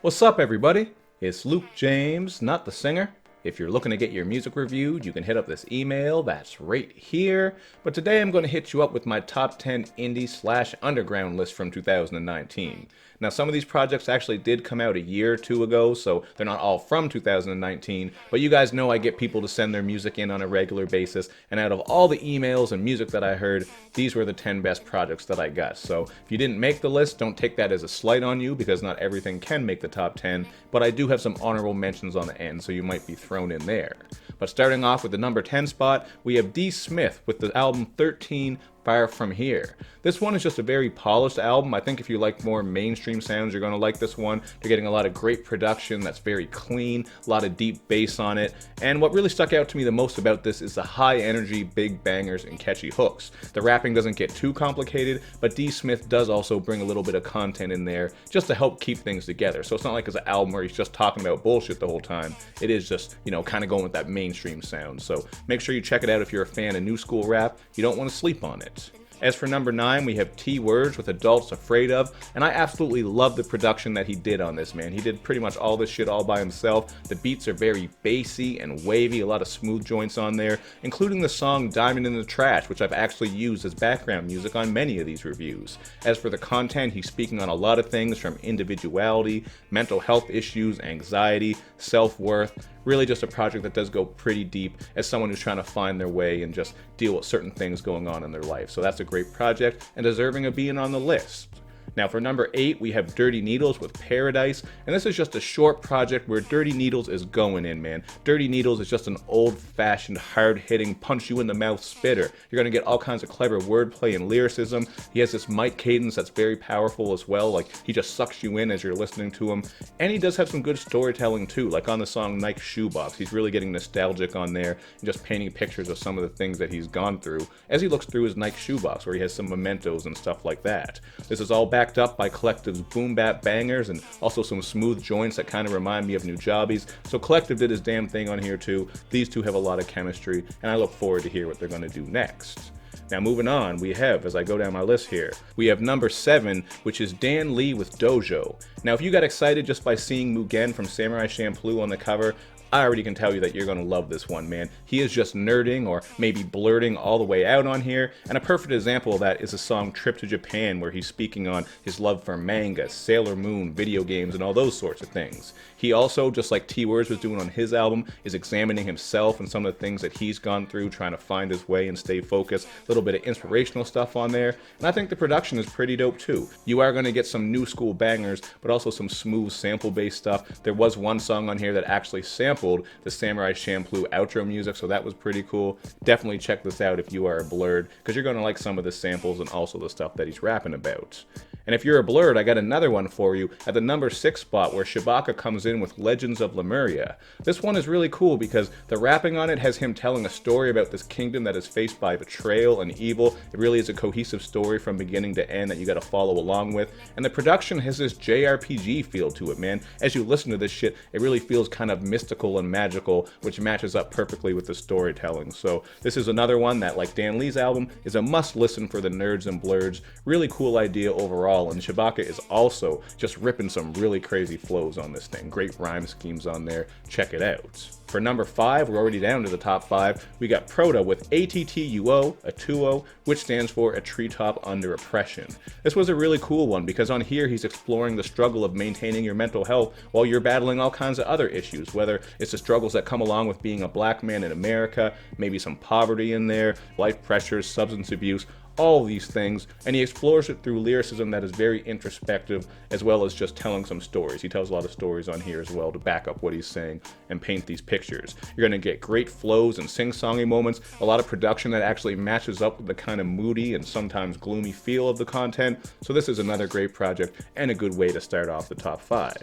What's up, everybody? It's Luke James, not the singer. If you're looking to get your music reviewed, you can hit up this email that's right here. But today I'm going to hit you up with my top 10 indie/underground list from 2019. Now, some of these projects actually did come out a year or two ago, so they're not all from 2019, but you guys know I get people to send their music in on a regular basis, and out of all the emails and music that I heard, these were the 10 best projects that I got. So if you didn't make the list, don't take that as a slight on you, because not everything can make the top 10, but I do have some honorable mentions on the end, so you might be thrown in there. But starting off with the number 10 spot, we have Dee Smith with the album 13, Far From Here. This one is just a very polished album. I think if you like more mainstream sounds, you're going to like this one. You're getting a lot of great production that's very clean, a lot of deep bass on it. And what really stuck out to me the most about this is the high energy, big bangers, and catchy hooks. The rapping doesn't get too complicated, but Dee Smith does also bring a little bit of content in there just to help keep things together. So it's not like it's an album where he's just talking about bullshit the whole time. It is just, kind of going with that mainstream sound. So make sure you check it out if you're a fan of new school rap. You don't want to sleep on it. As for number 9, we have T-Words with Adults Afraid Of, and I absolutely love the production that he did on this, man. He did pretty much all this shit all by himself. The beats are very bassy and wavy, a lot of smooth joints on there, including the song Diamond in the Trash, which I've actually used as background music on many of these reviews. As for the content, he's speaking on a lot of things from individuality, mental health issues, anxiety, self-worth. Really just a project that does go pretty deep as someone who's trying to find their way and just deal with certain things going on in their life. So that's a great project and deserving of being on the list. Now for number 8, we have Dirty Needles with Paradise, and this is just a short project where Dirty Needles is going in, man. Dirty Needles is just an old-fashioned, hard-hitting, punch-you-in-the-mouth spitter. You're gonna get all kinds of clever wordplay and lyricism. He has this mic cadence that's very powerful as well, like he just sucks you in as you're listening to him. And he does have some good storytelling too, like on the song Nike Shoebox. He's really getting nostalgic on there and just painting pictures of some of the things that he's gone through as he looks through his Nike Shoebox, where he has some mementos and stuff like that. This is all backed up by Collective's boom bap bangers and also some smooth joints that kind of remind me of Nujabes. So Collective did his damn thing on here too. These two have a lot of chemistry, and I look forward to hear what they're going to do next. Now moving on, we have, as I go down my list here, we have number 7, which is Dan Lee with Dojo. Now if you got excited just by seeing Mugen from Samurai Champloo on the cover, I already can tell you that you're going to love this one, man. He is just nerding or maybe blurting all the way out on here, and a perfect example of that is the song Trip to Japan, where he's speaking on his love for manga, Sailor Moon, video games, and all those sorts of things. He also, just like T-Words was doing on his album, is examining himself and some of the things that he's gone through, trying to find his way and stay focused. A little bit of inspirational stuff on there, and I think the production is pretty dope too. You are going to get some new school bangers, but also some smooth sample-based stuff. There was one song on here that actually sampled the Samurai Champloo outro music, so that was pretty cool. Definitely check this out if you are a Blurred, because you're going to like some of the samples and also the stuff that he's rapping about. And if you're a Blurred, I got another one for you at the number 6 spot, where Chewbacca comes in with Legends of Lemuria. This one is really cool because the rapping on it has him telling a story about this kingdom that is faced by betrayal and evil. It really is a cohesive story from beginning to end that you got to follow along with. And the production has this JRPG feel to it, man. As you listen to this shit, it really feels kind of mystical and magical, which matches up perfectly with the storytelling. So this is another one that, like Dan Lee's album, is a must listen for the nerds and blurs. Really cool idea overall. And Chewbacca is also just ripping some really crazy flows on this thing. Great rhyme schemes on there. Check it out. For number 5, we're already down to the top 5. We got Protoje with ATTUO, a 2-0, which stands for A Treetop Under Oppression. This was a really cool one because on here he's exploring the struggle of maintaining your mental health while you're battling all kinds of other issues, whether it's the struggles that come along with being a black man in America, maybe some poverty in there, life pressures, substance abuse, all these things, and he explores it through lyricism that is very introspective, as well as just telling some stories. He tells a lot of stories on here as well to back up what he's saying and paint these pictures. You're going to get great flows and sing-songy moments, a lot of production that actually matches up with the kind of moody and sometimes gloomy feel of the content, so this is another great project and a good way to start off the top 5.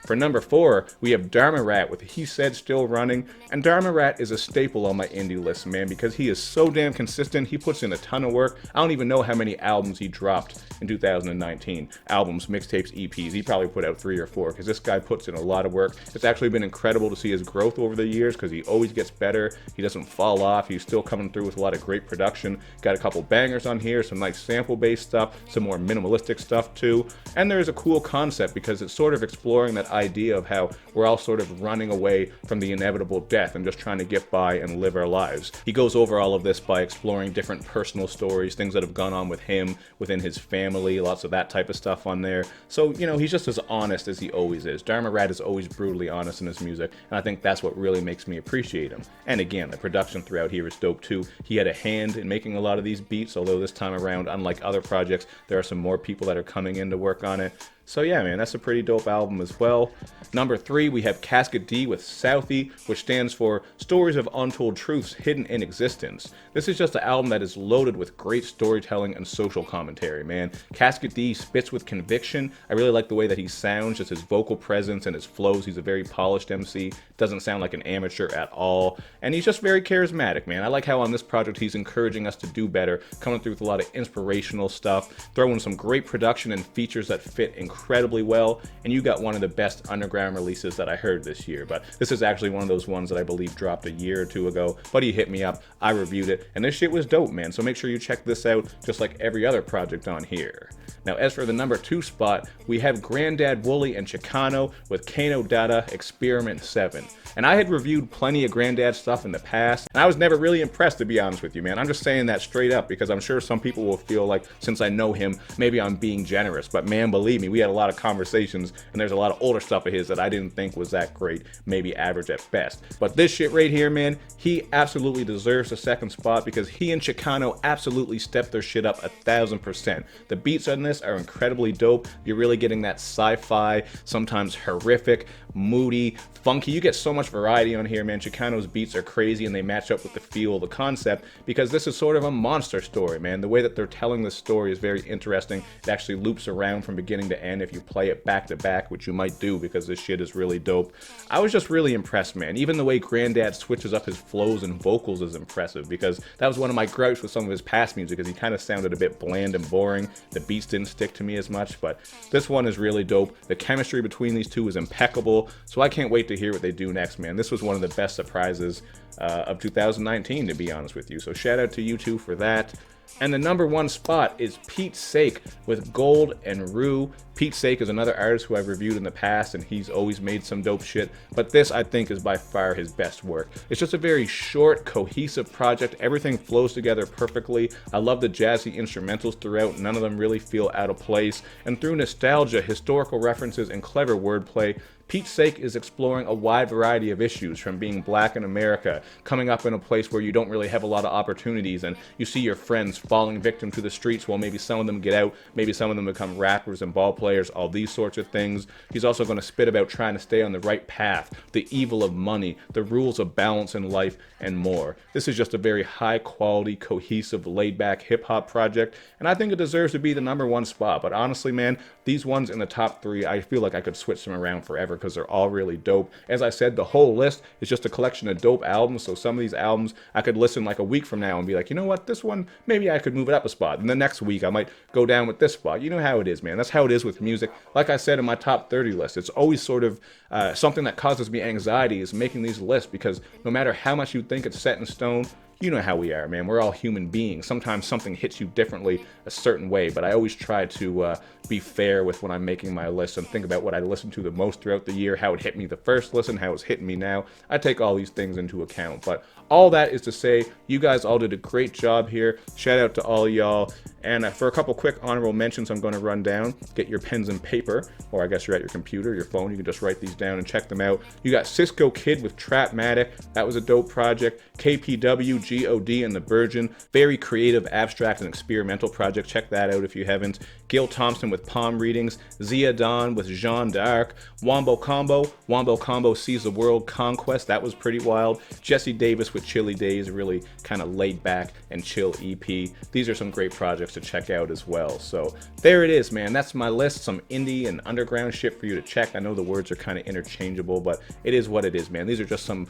For number 4, we have Dharma Rat with He Said Still Running, and Dharma Rat is a staple on my indie list, man, because he is so damn consistent. He puts in a ton of work. I don't even know how many albums he dropped in 2019. Albums, mixtapes, EPs. He probably put out 3 or 4, because this guy puts in a lot of work. It's actually been incredible to see his growth over the years, because he always gets better. He doesn't fall off. He's still coming through with a lot of great production. Got a couple bangers on here, some nice sample-based stuff, some more minimalistic stuff too. And there is a cool concept, because it's sort of exploring that idea of how we're all sort of running away from the inevitable death and just trying to get by and live our lives. He goes over all of this by exploring different personal stories, things that have gone on with him, within his family, lots of that type of stuff on there. So, you know, he's just as honest as he always is. Dharma Rat is always brutally honest in his music, and I think that's what really makes me appreciate him. And again, the production throughout here is dope too. He had a hand in making a lot of these beats, although this time around, unlike other projects, there are some more people that are coming in to work on it. So yeah, man, that's a pretty dope album as well. Number 3, we have Cassidy with Southie, which stands for Stories of Untold Truths Hidden in Existence. This is just an album that is loaded with great storytelling and social commentary, man. Cassidy spits with conviction. I really like the way that he sounds, just his vocal presence and his flows. He's a very polished MC, doesn't sound like an amateur at all, and he's just very charismatic, man. I like how on this project he's encouraging us to do better, coming through with a lot of inspirational stuff, throwing some great production and features that fit incredibly well, and you got one of the best underground releases that I heard this year. But this is actually one of those ones that I believe dropped a year or two ago, but he hit me up, I reviewed it, and this shit was dope, man. So make sure you check this out, just like every other project on here. Now, as for the number 2 spot, we have Granddad Wooly and Chicano with Kano Dada Experiment 7. And I had reviewed plenty of Granddad stuff in the past, and I was never really impressed, to be honest with you, man. I'm just saying that straight up because I'm sure some people will feel like, since I know him, maybe I'm being generous. But man, believe me, we had a lot of conversations, and there's a lot of older stuff of his that I didn't think was that great, maybe average at best. But this shit right here, man, he absolutely deserves the 2nd spot because he and Chicano absolutely stepped their shit up 1000%. The beats on this are incredibly dope. You're really getting that sci-fi, sometimes horrific, moody, funky. You get so much variety on here, man. Chicano's beats are crazy and they match up with the feel of the concept because this is sort of a monster story, man. The way that they're telling this story is very interesting. It actually loops around from beginning to end if you play it back to back, which you might do because this shit is really dope. I was just really impressed, man. Even the way Granddad switches up his flows and vocals is impressive because that was one of my gripes with some of his past music because he kind of sounded a bit bland and boring. The beats didn't stick to me as much, but this one is really dope. The chemistry between these two is impeccable, so I can't wait to hear what they do next, man. This was one of the best surprises of 2019, to be honest with you, so shout out to you two for that. And the number 1 spot is Pete's Sake with Gold and Rue. Pete's Sake is another artist who I've reviewed in the past, and he's always made some dope shit, but this I think is by far his best work. It's just a very short, cohesive project. Everything flows together perfectly. I love the jazzy instrumentals throughout. None of them really feel out of place. And through nostalgia, historical references, and clever wordplay, Pete's Sake is exploring a wide variety of issues, from being black in America, coming up in a place where you don't really have a lot of opportunities, and you see your friends falling victim to the streets while maybe some of them get out, maybe some of them become rappers and ball players, all these sorts of things. He's also going to spit about trying to stay on the right path, the evil of money, the rules of balance in life, and more. This is just a very high quality, cohesive, laid back hip hop project, and I think it deserves to be the number 1 spot. But honestly, man, these ones in the top 3, I feel like I could switch them around forever because they're all really dope. As I said, the whole list is just a collection of dope albums, so some of these albums I could listen like a week from now and be like, you know what, this one, maybe I could move it up a spot, and the next week I might go down with this spot. You know how it is, man. That's how it is with music. Like I said in my top 30 list, it's always sort of something that causes me anxiety is making these lists, because no matter how much you think it's set in stone, you know how we are, man. We're all human beings. Sometimes something hits you differently a certain way, but I always try to be fair with when I'm making my list and think about what I listened to the most throughout the year, how it hit me the first listen, how it's hitting me now. I take all these things into account, but all that is to say, you guys all did a great job here. Shout out to all of y'all. And for a couple quick honorable mentions, I'm going to run down. Get your pens and paper, or I guess you're at your computer, your phone. You can just write these down and check them out. You got Cisco Kid with Trapmatic. That was a dope project. KPW, GOD, and The Virgin. Very creative, abstract, and experimental project. Check that out if you haven't. Gil Thompson with Palm Readings. Zia Don with Jeanne d'Arc. Wombo Combo Sees the World Conquest. That was pretty wild. Jesse Davis with Chilly Days, a really kind of laid back and chill EP. These are some great projects to check out as well. So there it is, man. That's my list. Some indie and underground shit for you to check. I know the words are kind of interchangeable, but it is what it is, man. These are just some,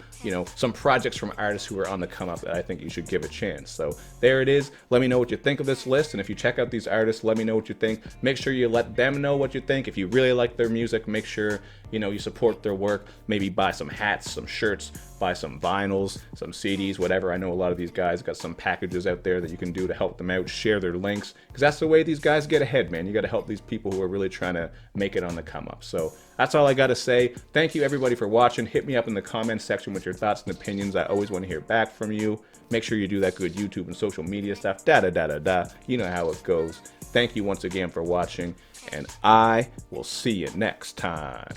some projects from artists who are on the come up that I think you should give a chance. So there it is. Let me know what you think of this list, and if you check out these artists, let me know what you think. Make sure you let them know what you think. If you really like their music, make sure you support their work. Maybe buy some hats, some shirts, buy some vinyls, some CDs, whatever. I know a lot of these guys got some packages out there that you can do to help them out. Share their links, because that's the way these guys get ahead, man. You got to help these people who are really trying to make it on the come up. So that's all I got to say. Thank you everybody for watching. Hit me up in the comments section with your thoughts and opinions. I always want to hear back from you. Make sure you do that good YouTube and social media stuff. You know how it goes. Thank you once again for watching, and I will see you next time.